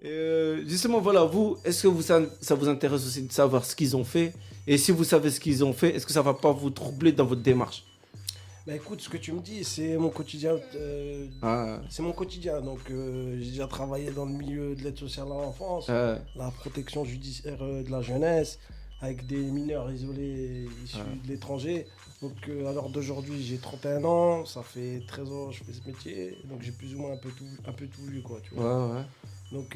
Justement, voilà, vous, est-ce que ça vous intéresse aussi de savoir ce qu'ils ont fait? Et si vous savez ce qu'ils ont fait, est-ce que ça va pas vous troubler dans votre démarche? Bah écoute, ce que tu me dis, c'est mon quotidien. Ah, C'est mon quotidien. Donc j'ai déjà travaillé dans le milieu de l'aide sociale à l'enfance, la protection judiciaire de la jeunesse, avec des mineurs isolés issus de l'étranger. Donc à l'heure d'aujourd'hui, j'ai 31 ans, ça fait 13 ans que je fais ce métier, donc j'ai plus ou moins un peu tout vu, quoi, tu vois. ouais. Donc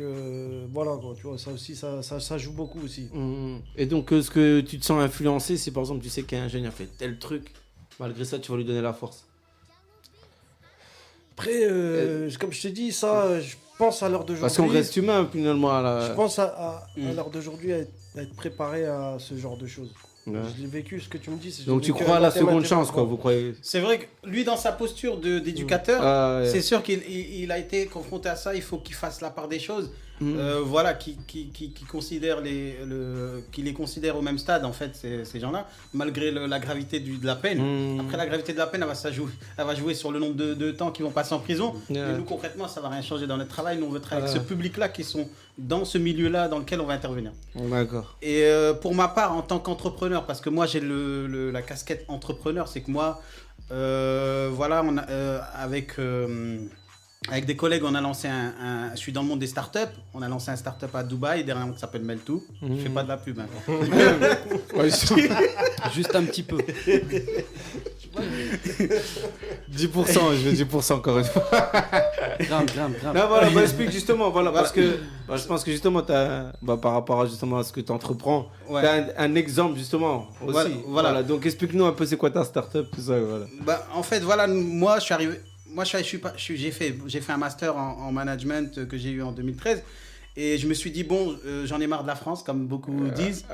voilà, quoi, tu vois, ça aussi, ça joue beaucoup aussi. Et donc, ce que tu te sens influencé, c'est par exemple, tu sais qu'un jeune a fait tel truc, malgré ça, tu vas lui donner la force. Après, comme je t'ai dit, ça, je pense à l'heure d'aujourd'hui. Parce qu'on reste humain, finalement. Je pense à l'heure d'aujourd'hui à être préparé à ce genre de choses. Ouais. Je l'ai vécu, ce que tu me dis. Donc, tu crois à la seconde chance, quoi, vous croyez? C'est vrai que lui, dans sa posture d'éducateur, Ouais. c'est sûr qu'il a été confronté à ça. Il faut qu'il fasse la part des choses. Voilà, qui considère qui les considère au même stade, en fait, ces gens-là, malgré la gravité de la peine. Après, la gravité de la peine, elle va jouer sur le nombre de temps qu'ils vont passer en prison. Yeah. Mais nous, concrètement, ça va rien changer dans notre travail. Nous, on veut travailler avec ce public-là qui sont dans ce milieu-là dans lequel on va intervenir. D'accord. Et pour ma part, en tant qu'entrepreneur, parce que moi, j'ai la casquette entrepreneur, c'est que moi, voilà, avec des collègues, on a lancé je suis dans le monde des startups. On a lancé un startup à Dubaï, dernièrement, qui s'appelle Meltoo. Je fais pas de la pub. Hein. Ouais, Juste un petit peu. 10%, je veux 10% encore une fois. Grimpe. Non, voilà, explique justement, voilà, parce que je pense que justement, par rapport à, justement, à ce que tu entreprends, Ouais. tu as un exemple justement aussi. Voilà. Donc explique-nous un peu c'est quoi ta startup, tout ça. Voilà. En fait, voilà, moi, je suis arrivé. Moi, j'ai fait un master en management que j'ai eu en 2013. Et je me suis dit, bon, j'en ai marre de la France, comme beaucoup disent.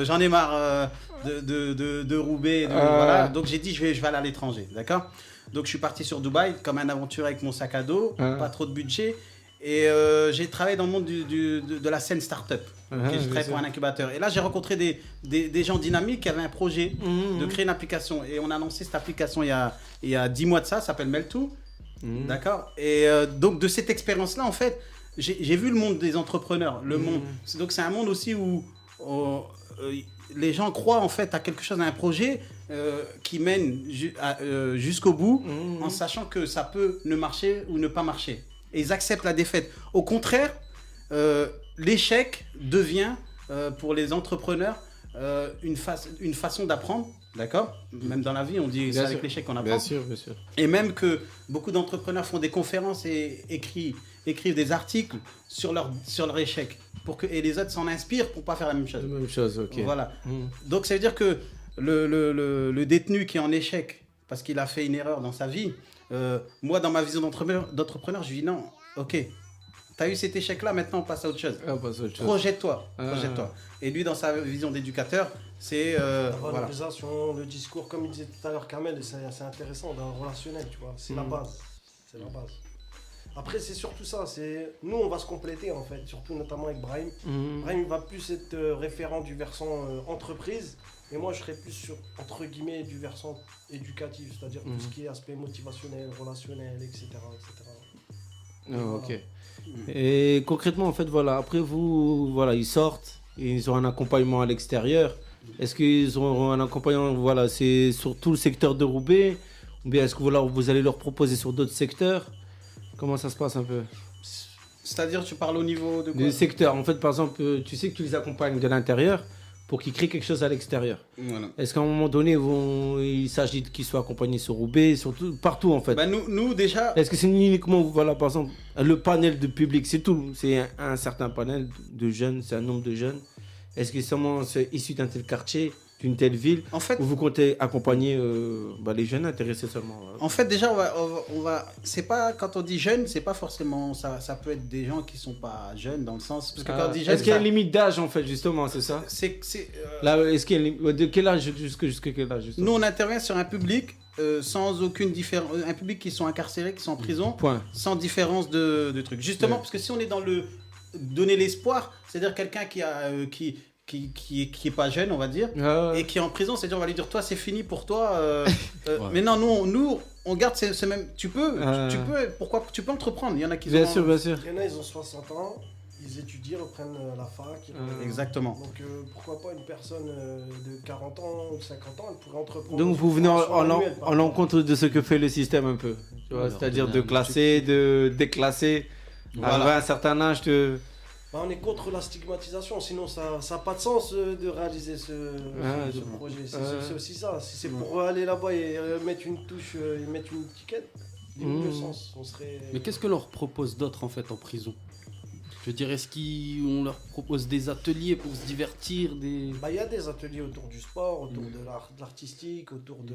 J'en ai marre de Roubaix. Voilà. Donc, j'ai dit, je vais aller à l'étranger. D'accord? Donc, je suis parti sur Dubaï comme un aventurier avec mon sac à dos, pas trop de budget. Et j'ai travaillé dans le monde de la scène start-up. J'ai travaillé pour un incubateur. Et là, j'ai rencontré des gens dynamiques qui avaient un projet de créer une application. Et on a lancé cette application il y a 10 mois de ça s'appelle Meltoo. D'accord? Et donc, de cette expérience-là, en fait, j'ai vu le monde des entrepreneurs. Donc, c'est un monde aussi où les gens croient en fait à quelque chose, à un projet qui mène jusqu'au bout en sachant que ça peut ne marcher ou ne pas marcher. Et ils acceptent la défaite. Au contraire, l'échec devient pour les entrepreneurs une façon d'apprendre. D'accord? Même dans la vie, on dit c'est avec l'échec qu'on apprend. Bien sûr. Et même que beaucoup d'entrepreneurs font des conférences et écrivent des articles sur leur échec. Et les autres s'en inspirent pour ne pas faire la même chose. La même chose, ok. Voilà. Donc ça veut dire que le détenu qui est en échec parce qu'il a fait une erreur dans sa vie, moi dans ma vision d'entrepreneur, je lui dis non, ok, t'as eu cet échec-là, maintenant on passe à autre chose. Projette-toi. Et lui dans sa vision d'éducateur, c'est La valorisation, le discours, comme il disait tout à l'heure Kamel, c'est assez intéressant dans le relationnel, tu vois. C'est la base. C'est la base. Après, c'est surtout ça. Nous, on va se compléter en fait, surtout notamment avec Brahim. Brahim va plus être référent du versant entreprise, et moi, je serai plus sur, entre guillemets, du versant éducatif, c'est-à-dire tout ce qui est aspect motivationnel, relationnel, etc. Ok. Et concrètement, en fait, voilà, après vous, voilà, ils sortent, ils ont un accompagnement à l'extérieur. Est-ce qu'ils auront un accompagnement, voilà, c'est sur tout le secteur de Roubaix, ou bien est-ce que voilà, vous allez leur proposer sur d'autres secteurs? Comment ça se passe un peu? C'est-à-dire, tu parles au niveau de quoi? Du secteur. En fait, par exemple, tu sais que tu les accompagnes de l'intérieur pour qu'ils créent quelque chose à l'extérieur. Voilà. Est-ce qu'à un moment donné, il s'agit qu'ils soient accompagnés sur Roubaix, partout en fait? Nous déjà... Est-ce que c'est uniquement, voilà, par exemple, le panel de public, c'est tout? C'est un certain panel de jeunes, c'est un nombre de jeunes. Est-ce que c'est issu d'un tel quartier, d'une telle ville, en fait, où vous comptez accompagner les jeunes intéressés seulement? En fait, déjà, on va c'est pas, quand on dit jeunes, c'est pas forcément, ça peut être des gens qui sont pas jeunes dans le sens, parce que quand on dit jeunes, est-ce qu'il y a une limite d'âge en fait, justement, c'est ça? Là, est-ce qu'il y a une limite, de quel âge jusqu'à quel âge, justement? Nous, on intervient sur un public sans aucune différence, un public qui sont incarcérés, qui sont en prison, sans différence de trucs. Justement, parce que si on est dans le donner l'espoir, c'est-à-dire quelqu'un qui est pas jeune, on va dire, et qui est en prison, c'est-à-dire on va lui dire toi c'est fini pour toi. Mais non, nous on garde même. Tu peux entreprendre. Il y en a qui bien sûr. Il y en a ils ont 60 ans, ils étudient, reprennent la fac. Exactement. Donc pourquoi pas une personne de 40 ans ou 50 ans, elle pourrait entreprendre. Donc vous venez en l'encontre de ce que fait le système un peu. Tu vois, Ouais, c'est-à-dire leur de donner un classer, de déclasser. Voilà. Arrivé à un certain âge, On est contre la stigmatisation, sinon ça n'a pas de sens de réaliser ce projet. C'est aussi ça. Si c'est pour aller là-bas et mettre une touche, et mettre une étiquette, il y a le sens. On serait... Mais qu'est-ce que leur propose d'autre en fait en prison? Je veux dire, est-ce qu'on leur propose des ateliers pour se divertir des... Il y a des ateliers autour du sport, autour de l'artistique, autour de...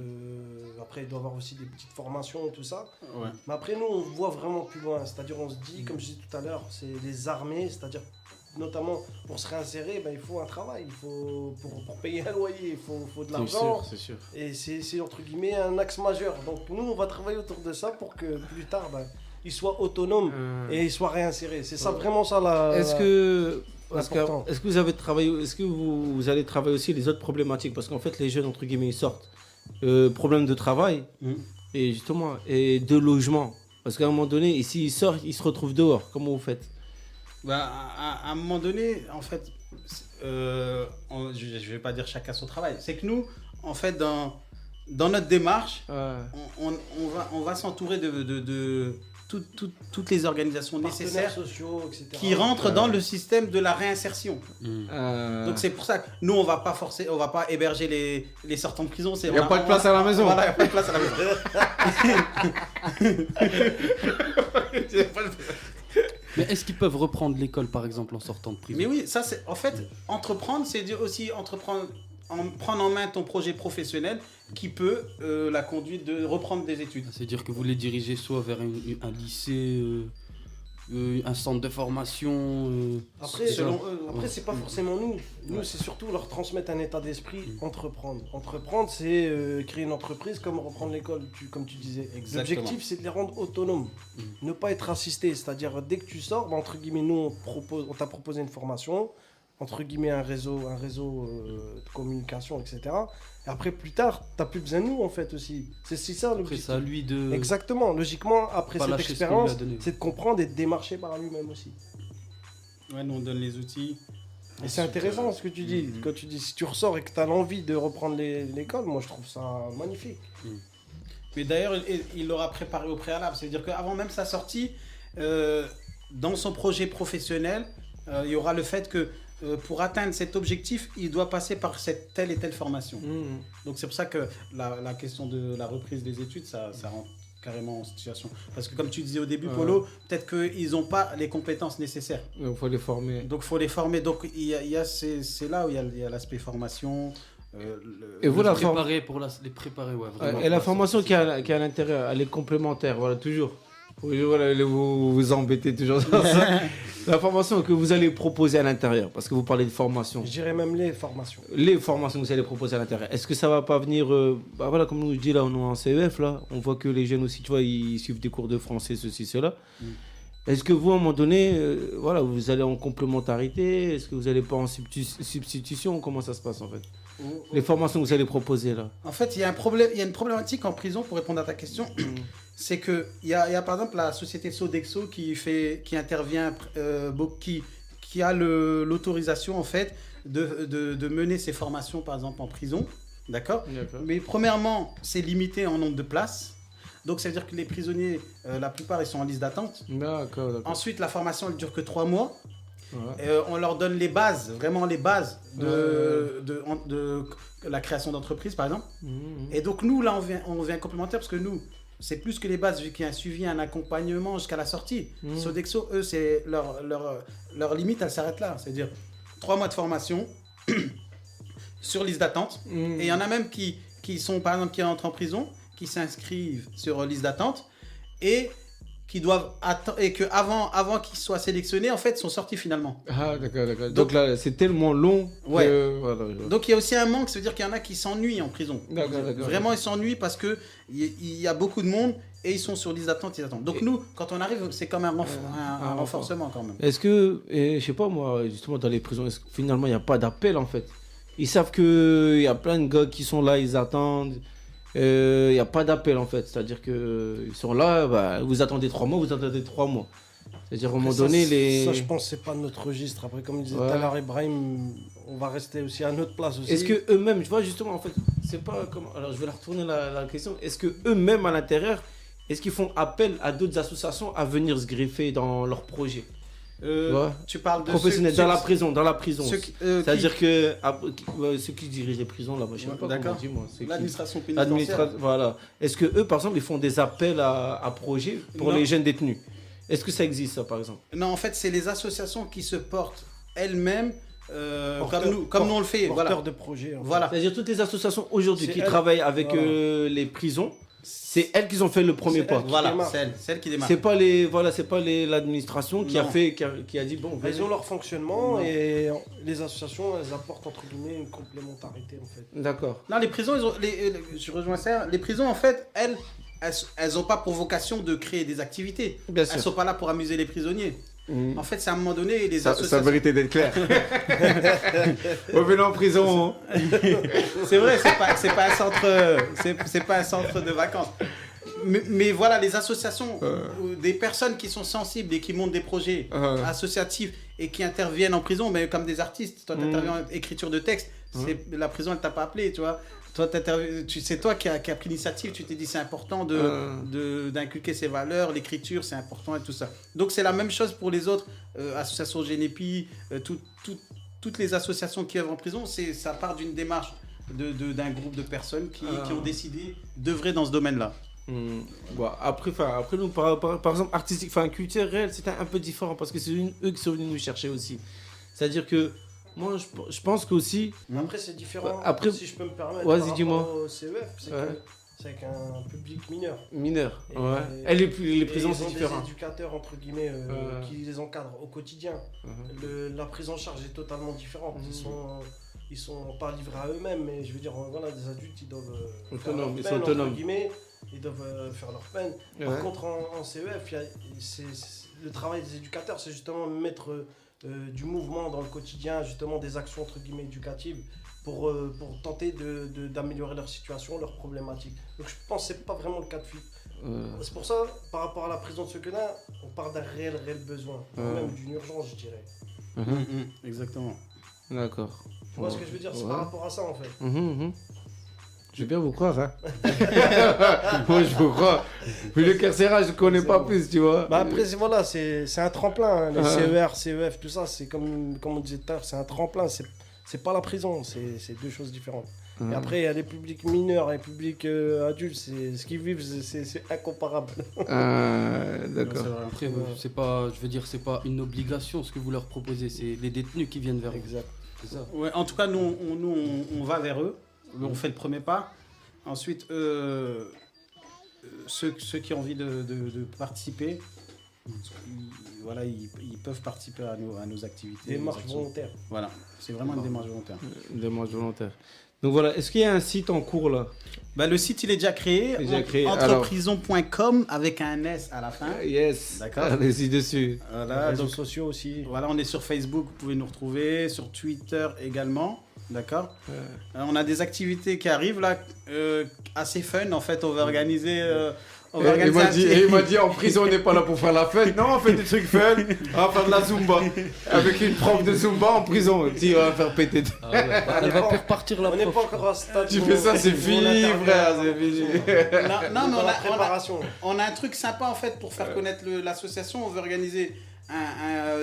Après, il doit y avoir aussi des petites formations, tout ça. Ouais. Mais après, nous, on voit vraiment plus loin. C'est-à-dire, on se dit, comme je disais tout à l'heure, c'est les armées, c'est-à-dire, notamment, pour se réinsérer, il faut un travail. Il faut, pour payer un loyer, il faut de l'argent. c'est sûr. Et c'est, entre guillemets, un axe majeur. Donc, nous, on va travailler autour de ça pour que plus tard, ils soient autonomes et ils soient réinsérés. C'est ça, vraiment ça, Est-ce que vous avez travaillé, est-ce que vous allez travailler aussi les autres problématiques? Parce qu'en fait, les jeunes, entre guillemets, ils sortent. Problème de travail et justement, et de logement. Parce qu'à un moment donné, ici, ils sortent, ils se retrouvent dehors. Comment vous faites? À un moment donné, en fait, je vais pas dire chacun son travail. C'est que nous, en fait, dans notre démarche, on va s'entourer de toutes les organisations nécessaires sociaux, etc. qui rentrent dans le système de la réinsertion. Donc c'est pour ça que nous on va pas héberger les sortants de prison. Il n'y a pas de place à la maison. Voilà, il n'y a pas de place à la maison. Mais est-ce qu'ils peuvent reprendre l'école par exemple en sortant de prison? Mais oui, ça c'est en fait entreprendre, c'est dire aussi prendre en main ton projet professionnel qui peut la conduire de reprendre des études. C'est-à-dire que vous les dirigez soit vers un lycée, un centre de formation. Après, c'est pas forcément nous. Nous, c'est surtout leur transmettre un état d'esprit, entreprendre. Entreprendre, c'est créer une entreprise comme reprendre l'école, comme tu disais. Exactement. L'objectif, c'est de les rendre autonomes. Ne pas être assisté. C'est-à-dire, dès que tu sors, entre guillemets, nous, on t'a proposé une formation, entre guillemets, un réseau de communication, etc. Et après, plus tard, t'as plus besoin de nous, en fait, aussi. C'est ça Après, l'objectif. c'est à lui de... Exactement. Logiquement, après Pas cette lâcher ce qu'on lui a expérience, donné. c'est de comprendre et de démarcher par lui-même aussi. Ouais, nous on donne les outils. Et c'est intéressant ce que tu dis. Quand tu dis si tu ressors et que tu as l'envie de reprendre l'école, moi je trouve ça magnifique. Mais d'ailleurs, il l'aura préparé au préalable. C'est-à-dire qu'avant même sa sortie, dans son projet professionnel, il y aura le fait que pour atteindre cet objectif, il doit passer par cette telle et telle formation. Donc c'est pour ça que la question de la reprise des études, ça rentre carrément en situation. Parce que comme tu disais au début, Polo, peut-être qu'ils n'ont pas les compétences nécessaires. Il faut les former. Donc il faut les former. Donc c'est là où il y a l'aspect formation. Et vous, les préparer, les préparer, ouais, vraiment. Et la formation qui est à l'intérieur, elle est complémentaire, voilà, toujours. Voilà, vous embêtez toujours sur ça. La formation que vous allez proposer à l'intérieur, parce que vous parlez de formation. Je dirais même les formations. Les formations que vous allez proposer à l'intérieur, est-ce que ça va pas venir, voilà, comme nous dit là, on est en CEF, là, on voit que les jeunes aussi, tu vois, ils suivent des cours de français, ceci, cela. Est-ce que vous, à un moment donné, voilà, vous allez en complémentarité? Est-ce que vous n'allez pas en substitution? Comment ça se passe en fait? Les formations que vous allez proposer là. En fait, il y a une problématique en prison, pour répondre à ta question. C'est qu'il y a par exemple la société Sodexo qui intervient, qui a l'autorisation en fait de mener ses formations par exemple en prison. D'accord. Mais premièrement, c'est limité en nombre de places. Donc ça veut dire que les prisonniers, la plupart, ils sont en liste d'attente. D'accord. Ensuite, la formation, elle dure que 3 mois. On leur donne les bases, vraiment les bases de la création d'entreprise, par exemple. Et donc nous, là, on vient complémentaire parce que nous, c'est plus que les bases, vu qu'il y a un suivi, un accompagnement jusqu'à la sortie. Sodexo, eux, c'est leur limite, elle s'arrête là. C'est-à-dire 3 mois de formation sur liste d'attente. Et il y en a même qui sont, par exemple, qui entrent en prison, qui s'inscrivent sur liste d'attente et qui doivent attendre, et qu'avant qu'ils soient sélectionnés, en fait, sont sortis finalement. Ah, d'accord. Donc là, c'est tellement long. Ouais. Voilà. Donc il y a aussi un manque, ça veut dire qu'il y en a qui s'ennuient en prison. D'accord. Vraiment, ils s'ennuient parce qu'il y a beaucoup de monde et ils sont sur liste d'attente, ils attendent. Donc nous, quand on arrive, c'est comme un renforcement quand même. Est-ce que, je sais pas moi, justement dans les prisons, est-ce que finalement il n'y a pas d'appel en fait? Ils savent qu'il y a plein de gars qui sont là, ils attendent. Il n'y a pas d'appel en fait, c'est-à-dire qu'ils sont là, vous attendez 3 mois, vous attendez 3 mois. C'est-à-dire, à un moment Après, donné, ça, je pense que c'est pas notre registre. Après, comme disait tout à l'heure Ibrahim, on va rester aussi à notre place aussi. Est-ce que eux-mêmes, tu vois, justement, en fait, c'est pas comment. Alors, je vais la retourner la question. Est-ce que eux-mêmes, à l'intérieur, est-ce qu'ils font appel à d'autres associations à venir se greffer dans leurs projets? Tu parles de professionnels dans la prison, c'est-à-dire que ceux qui dirigent les prisons là-bas, je sais pas comment on dit moi, l'administration pénitentiaire. Voilà. Est-ce que eux, par exemple, ils font des appels à projets pour les jeunes détenus? Est-ce que ça existe ça, par exemple? Non, en fait, c'est les associations qui se portent elles-mêmes. Comme nous on le fait, porteurs de projets. Voilà. C'est-à-dire toutes les associations aujourd'hui qui travaillent avec les prisons, c'est elles qui ont fait le premier pas. Voilà, celles qui démarrent. C'est pas l'administration qui a dit bon. Ils ont leur fonctionnement et les associations elles apportent entre guillemets une complémentarité en fait. D'accord. Non, les prisons, je rejoins ça. Les prisons en fait, elles ont pas pour vocation de créer des activités. Bien sûr. Elles sont pas là pour amuser les prisonniers. En fait, c'est à un moment donné les associations. Ça méritait d'être clair. Revenons en prison. C'est vrai, c'est pas un centre de vacances. Mais voilà, les associations, des personnes qui sont sensibles et qui montent des projets associatifs et qui interviennent en prison, mais comme des artistes. Toi, tu interviens en écriture de texte. La prison, elle t'a pas appelé, tu vois. Toi, c'est toi qui a pris l'initiative, tu t'es dit c'est important d'inculquer ces valeurs, l'écriture c'est important et tout ça. Donc c'est la même chose pour les autres associations Génépi, toutes les associations qui œuvrent en prison, ça part d'une démarche d'un groupe de personnes qui ont décidé d'œuvrer dans ce domaine-là. Bon, après nous, par exemple, artistique, culturel, c'était un peu différent parce que c'est eux qui sont venus nous chercher aussi. C'est-à-dire que moi, je pense qu'aussi... Après, c'est différent. Après, si je peux me permettre, vas-y, dis-moi. au CEF, c'est avec un public mineur. Mineur, ouais. Les prisons, c'est différent. Ils ont des éducateurs, entre guillemets, qui les encadrent au quotidien. La prise en charge est totalement différente. Ils sont pas livrés à eux-mêmes, mais je veux dire, voilà, des adultes, ils doivent faire leur peine, entre guillemets. Ils doivent faire leur peine. Par contre, en CEF, le travail des éducateurs, c'est justement mettre... du mouvement dans le quotidien, justement des actions entre guillemets éducatives pour tenter d'améliorer leur situation, leurs problématiques. Donc je pense que c'est pas vraiment le cas de figure. C'est pour ça, par rapport à la prison de Sequedin, on parle d'un réel besoin, même d'une urgence, je dirais. Exactement. D'accord. Tu vois ce que je veux dire, c'est par rapport à ça en fait. Je vais bien vous croire, hein. Moi, je vous crois. Mais le carcéral, je ne connais pas plus, tu vois. Après, c'est un tremplin. Hein. Les CER, CEF, tout ça, c'est comme on disait tout à l'heure, c'est un tremplin. C'est pas la prison, c'est deux choses différentes. Et après, il y a les publics mineurs et les publics adultes. Ce qu'ils vivent, c'est incomparable. D'accord. Après, c'est pas une obligation ce que vous leur proposez. C'est les détenus qui viennent vers vous. Exact. C'est ça. Ouais, en tout cas, nous, on va vers eux. On fait le premier pas. Ensuite, ceux qui ont envie de participer, ils peuvent participer à nos activités. Démarche volontaire. Voilà, c'est vraiment une démarche volontaire. Une démarche volontaire. Donc voilà, est-ce qu'il y a un site en cours là? Le site, il est déjà créé. Entreprison.com avec un S à la fin. Yes. D'accord. Allez-y dessus. Voilà, Réseaux sociaux aussi. Voilà, on est sur Facebook, vous pouvez nous retrouver, sur Twitter également. D'accord. On a des activités qui arrivent là, assez fun en fait. On va organiser. Il m'a dit en prison on n'est pas là pour faire la fête. Non, on fait des trucs fun. On va faire de la Zumba. Avec une prof de Zumba en prison. Tu vas faire péter. Elle va faire partir la On n'est prof. pas encore à ce stade. Tu fais ça, c'est fini, frère. C'est fini. Non, mais la préparation. on a un truc sympa en fait pour faire connaître l'association. On veut organiser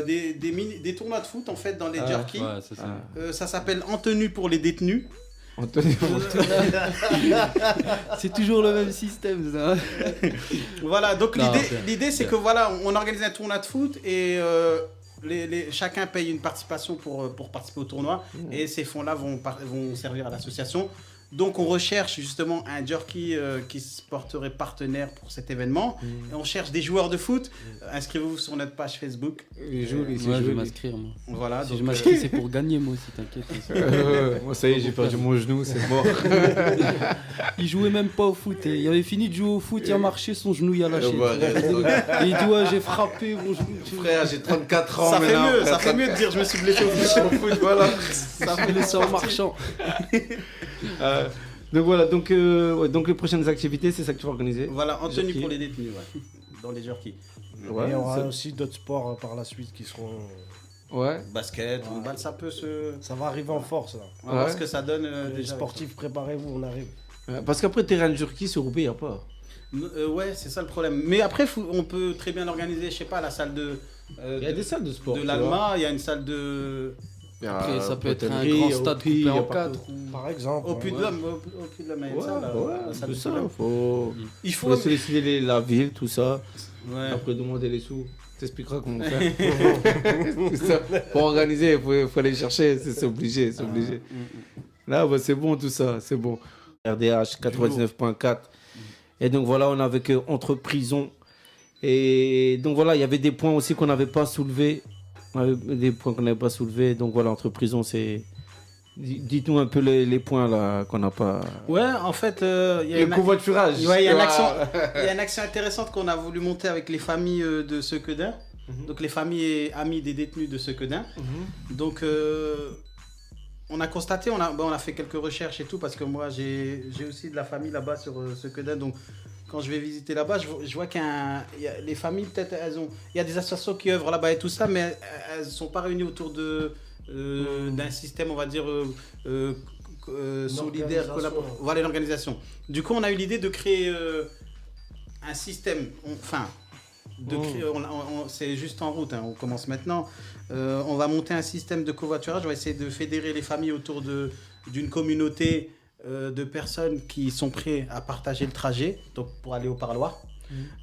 des tournois de foot en fait dans les jerky. Ouais, c'est ça. Ça s'appelle En tenue pour les détenus. Anthony, C'est toujours le même système, ça. Voilà, donc l'idée c'est que voilà, on organise un tournoi de foot et chacun paye une participation pour participer au tournoi et ces fonds-là vont servir à l'association. Donc on recherche justement un jockey qui se porterait partenaire pour cet événement. Et on cherche des joueurs de foot. Inscrivez-vous sur notre page Facebook. je vais m'inscrire, moi. Voilà, Si je m'inscris, c'est pour gagner, moi aussi, t'inquiète. moi ça y est, j'ai perdu mon genou, c'est mort. Il jouait même pas au foot. Il avait fini de jouer au foot, il a marché, son genou il a lâché. Et il dit ouais, j'ai frappé mon genou. Frère, j'ai 34 ans ça maintenant. Ça fait mieux de dire je me suis blessé au foot. Voilà. Ça fait les en marchant. Donc voilà, donc les prochaines activités, c'est ça que tu vas organiser. Voilà, en tenue pour les détenus, dans les jerky. Ouais, Et il y aura c'est- aussi d'autres sports par la suite qui seront. ouais. Basket, handball, ça peut se. Ça va arriver en force là. On va voir Ouais. ce que ça donne Les déjà. sportifs, préparez-vous, on arrive. Parce qu'après, terrain de Turquie sur Roubaix, il n'y a pas. Ouais, c'est ça le problème. Mais après, on peut très bien organiser, je sais pas, la salle de. Il y a des salles de sport. De tu vois. l'Alma, il y a une salle de. Après, ça peut être un potellerie, grand stade hockey, il coupé y a en partout. 4. Par exemple. Au Puy de l'Homme, au Puy de l'Homme, il y a une Ouais, salle, la salle c'est de ça, Puy-de-Dôme. faut Il faut. solliciter la ville, tout ça. Ouais. Après, demander les sous. T'expliqueras comment faire. Tout ça. Pour organiser, il faut aller chercher, c'est obligé, c'est obligé. Là, bah, c'est bon tout ça, c'est bon. RDH 99.4. Et donc voilà, on avait que Entre Prisons. Et donc voilà, il y avait des points aussi qu'on n'avait pas soulevés. On avait des points qu'on n'avait pas soulevés. Donc voilà, Entre Prisons, c'est... Dites-nous un peu les points là qu'on n'a pas... Ouais, en fait, il y a Le une. covoiturage. Ouais, il y a une action, Voilà. il y a une action intéressante qu'on a voulu monter avec les familles de Sequedin. Donc les familles et amis des détenus de Sequedin. Donc on a constaté, on a fait quelques recherches et tout parce que moi j'ai aussi de la famille là-bas sur Sequedin. Donc quand je vais visiter là-bas, je vois les familles peut-être il y a des associations qui œuvrent là-bas et tout ça, mais elles sont pas réunies autour d'un système, on va dire solidaire, voilà l'organisation. Du coup, on a eu l'idée de créer un système, c'est juste en route, hein, on commence maintenant. On va monter un système de covoiturage, on va essayer de fédérer les familles autour d'une communauté de personnes qui sont prêts à partager le trajet, donc pour aller au parloir.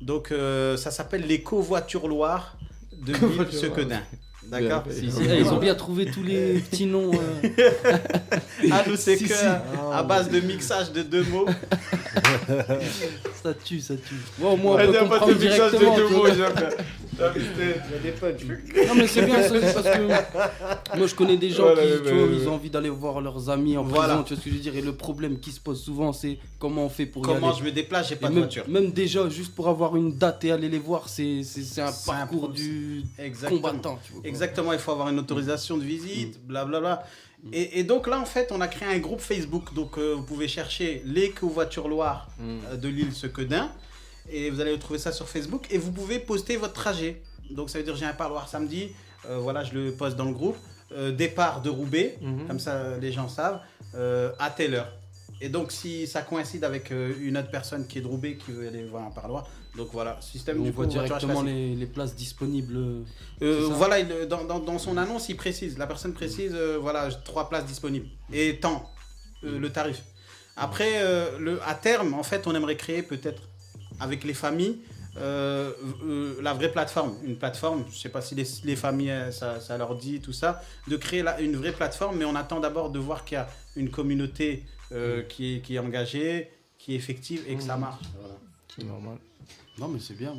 Donc ça s'appelle les covoitures Loire de l'île Sequedin. D'accord. Ils ont bien trouvé tous les petits noms. Ah, nous, c'est Si, que si. à base de mixage de 2 mots. Ça tue, ça tue. Bon, moi, on peut comprendre directement. tu vois. Il y a des punchs. Non, mais c'est bien, c'est parce que moi, je connais des gens Voilà, qui, mais- tu vois, ils ont envie d'aller voir leurs amis en Voilà. prison, tu vois ce que je veux dire. Et le problème qui se pose souvent, c'est comment on fait pour y Comment aller. je me déplace, j'ai Et pas de même, voiture. même déjà, juste pour avoir une date et aller les voir, c'est un C'est un parcours pro- du Exactement. combattant. Tu vois, quoi. Exactement, il faut avoir une autorisation de visite, blablabla. Et donc là, en fait, on a créé un groupe Facebook. Donc vous pouvez chercher les covoitures Loire de l'île Sequedin. Et vous allez trouver ça sur Facebook. Et vous pouvez poster votre trajet. Donc ça veut dire j'ai un parloir samedi. Voilà, je le poste dans le groupe. Départ de Roubaix, comme ça les gens savent, à telle heure. Et donc si ça coïncide avec une autre personne qui est de Roubaix qui veut aller voir un parloir, donc voilà, système On du voit covoiturage directement classique. les places disponibles. c'est ça Voilà, dans son annonce, il précise, la personne précise, voilà, 3 places disponibles. Et tant, le tarif. Après, à terme, en fait, on aimerait créer peut-être avec les familles la vraie plateforme. Une plateforme, je ne sais pas si les familles, ça leur dit tout ça, de créer une vraie plateforme, mais on attend d'abord de voir qu'il y a une communauté qui est engagée, qui est effective et que ça marche. Voilà. C'est normal. Non, mais c'est bien.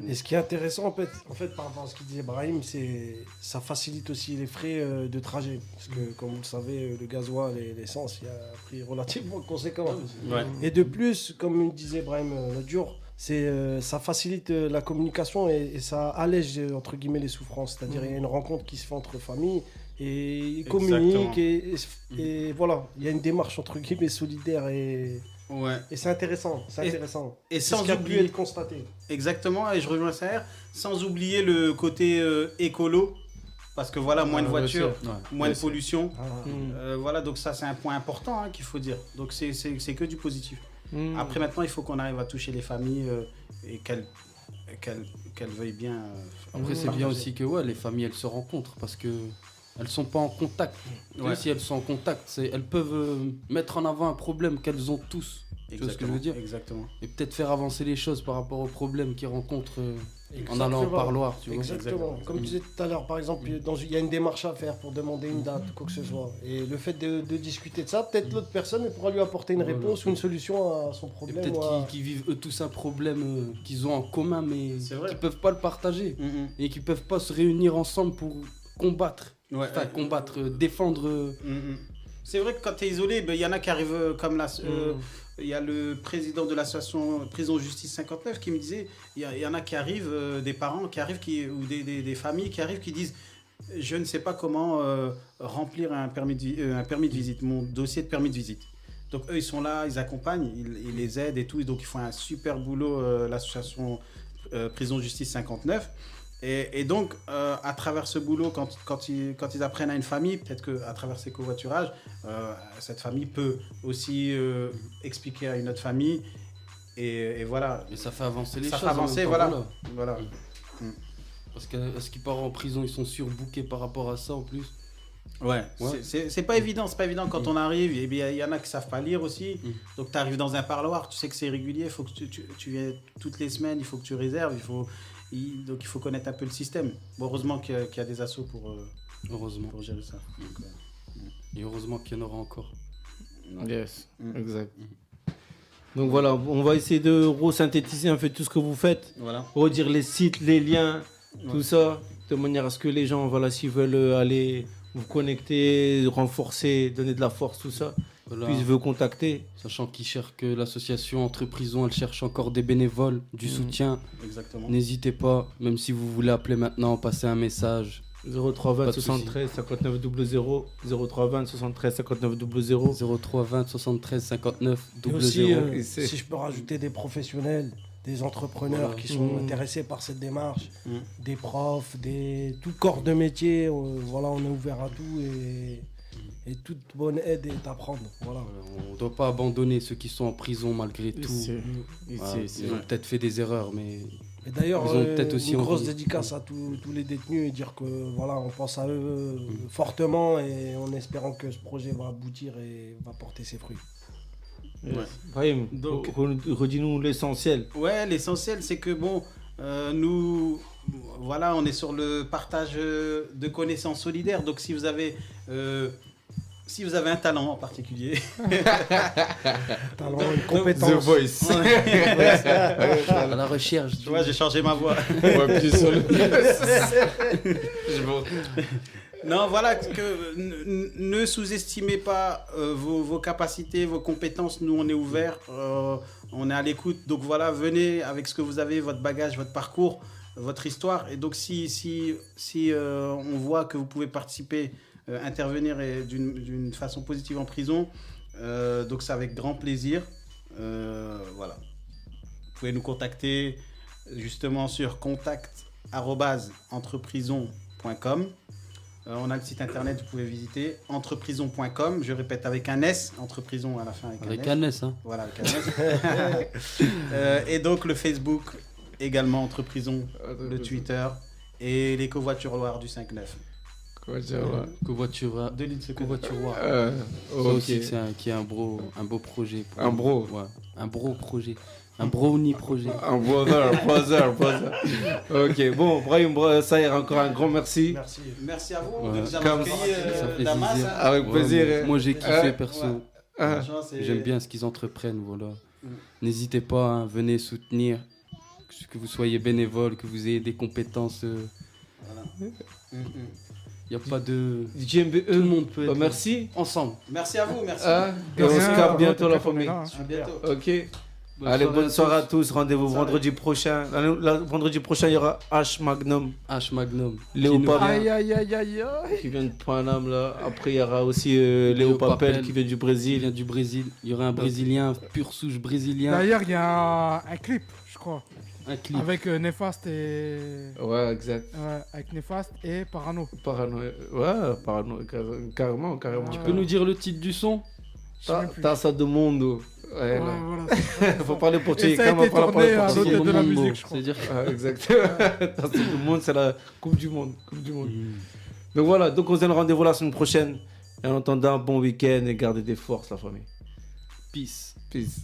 Et ce qui est intéressant en fait par rapport à ce qu'il disait Brahim, c'est ça facilite aussi les frais de trajet. Parce que comme vous le savez, le gasoil et l'essence, il y a un prix relativement conséquent. Ouais. Et de plus, comme il disait Brahim l'autre jour, ça facilite la communication et ça allège entre guillemets les souffrances. C'est-à-dire il y a une rencontre qui se fait entre familles et ils communiquent et voilà, il y a une démarche entre guillemets solidaire et c'est intéressant. C'est intéressant. Et C'est sans ce qui a pu oublier être constaté. Exactement, et je rejoins ça, sans oublier le côté écolo, parce que voilà, moins de voitures, moins de pollution. Voilà, donc ça c'est un point important qu'il faut dire. Donc c'est que du positif. Après maintenant, il faut qu'on arrive à toucher les familles et qu'elles veuillent bien. Après, c'est bien aussi que les familles, elles se rencontrent parce que elles sont pas en contact. Tu vois, si elles sont en contact, elles peuvent mettre en avant un problème qu'elles ont tous. Tu vois ce que je veux dire? Exactement. Et peut-être faire avancer les choses par rapport aux problèmes qu'ils rencontrent en Exactement. allant au parloir. Tu vois. Exactement. Comme tu disais tout à l'heure, par exemple, il y a une démarche à faire pour demander une date, quoi que ce soit. Et le fait de discuter de ça, peut-être l'autre personne elle pourra lui apporter une réponse ou une solution à son Et problème. peut-être qu'ils vivent eux tous un problème qu'ils ont en commun, mais C'est vrai. qu'ils peuvent pas le partager et qu'ils peuvent pas se réunir ensemble pour combattre. Enfin, combattre, défendre. C'est vrai que quand tu es isolé, il y en a qui arrivent comme là. Il y a le président de l'association Prison Justice 59 qui me disait il y en a qui arrivent, des parents qui arrivent, ou des familles qui arrivent, qui disent je ne sais pas comment remplir un permis de visite, mon dossier de permis de visite. Donc eux, ils sont là, ils accompagnent, ils les aident et tout. Et donc ils font un super boulot, l'association prison justice 59. Et donc, à travers ce boulot, quand ils apprennent à une famille, peut-être qu'à travers ces covoiturages, cette famille peut aussi expliquer à une autre famille. Et voilà. Et ça fait avancer les choses. Ça fait avancer, voilà. Parce que est-ce qu'ils partent en prison, ils sont surbookés par rapport à ça en plus. Ouais. C'est pas évident, quand on arrive. Et bien, il y en a qui savent pas lire aussi. Donc tu arrives dans un parloir, tu sais que c'est régulier, il faut que tu viennes toutes les semaines, il faut que tu réserves, donc il faut connaître un peu le système. Bon, heureusement qu'il y a des assos pour gérer ça. Donc, et heureusement qu'il y en aura encore. Yes, exact. Donc voilà, on va essayer de resynthétiser un peu tout ce que vous faites, redire les sites, les liens, tout ça, de manière à ce que les gens, voilà, s'ils veulent aller vous connecter, renforcer, donner de la force, tout ça, puissent vous contacter. Sachant qu'ils cherchent que l'association Entre Prisons, elle cherche encore des bénévoles, du soutien. Exactement. N'hésitez pas, même si vous voulez appeler maintenant, passer un message. 0320 73 59 00 0320 73 59 00 0320 73 59 00. Aussi, si je peux rajouter des professionnels, des entrepreneurs qui sont intéressés par cette démarche, des profs, tout corps de métier, voilà, on est ouvert à tout et toute bonne aide est à prendre. Voilà. On ne doit pas abandonner ceux qui sont en prison malgré tout. Ils ont peut-être fait des erreurs, mais... Et d'ailleurs, une grosse dédicace à tous les détenus et dire que voilà, on pense à eux fortement et en espérant que ce projet va aboutir et va porter ses fruits. Brahim, donc redis-nous l'essentiel. Ouais, l'essentiel c'est que nous, voilà, on est sur le partage de connaissances solidaires. Donc si vous avez un talent en particulier, talent, une compétence. The Voice. À la recherche. Tu vois, j'ai changé ma voix. Non, voilà, ne sous-estimez pas vos capacités, vos compétences. Nous, on est ouverts, on est à l'écoute. Donc voilà, venez avec ce que vous avez, votre bagage, votre parcours, votre histoire. Et donc si on voit que vous pouvez participer, intervenir d'une façon positive en prison, donc c'est avec grand plaisir. Voilà. Vous pouvez nous contacter justement sur contact@entreprison.com. On a le site internet, vous pouvez visiter entreprison.com. Je répète avec un S, entreprison à la fin avec un S. Hein. Voilà, avec un S. Et donc le Facebook également, Entreprison, le Twitter et les covoituroirs du 5-9. Covoituroir. De l'île Covoituroir. Ça aussi, qui est un beau projet. Un bro. Ouais, un bro projet. Un brownie projet. Un brother. Ok, bon, Brahim, ça ira, encore un grand merci. Merci à vous. Ouais. Nous avons accueilli Damas. Avec plaisir. Moi, j'ai kiffé, perso. Ouais. J'aime bien ce qu'ils entreprennent, voilà. N'hésitez pas, hein, venez soutenir, que vous soyez bénévole, que vous ayez des compétences. Voilà. Il n'y a pas de... JMBE, tout le monde peut être merci. Ensemble. Merci à vous, merci. Et on se capte bientôt la famille. À bientôt. Ok. Allez, bonne soirée à tous. Rendez-vous vendredi prochain. Vendredi prochain, il y aura H Magnum. Léo Papel. Qui vient de Paname, là. Après, il y aura aussi Léo Papel qui vient du Brésil. Il y aura un Brésilien, pure souche brésilien. D'ailleurs, il y a un clip, je crois. Un clip. Avec Néfaste et... Ouais, exact. Avec Néfaste et Parano. Ouais, Parano, carrément. Tu peux nous dire le titre du son? Taça do Mundo. Ouais, voilà. Faut parler portugais. Et ça a été tourné à l'hôtel de la musique, je crois. C'est-à-dire exactement. Taça do Mundo, c'est la Coupe du Monde. Donc voilà, donc on se donne rendez-vous la semaine prochaine. Et en attendant, bon week-end et gardez des forces, la famille. Peace. Peace.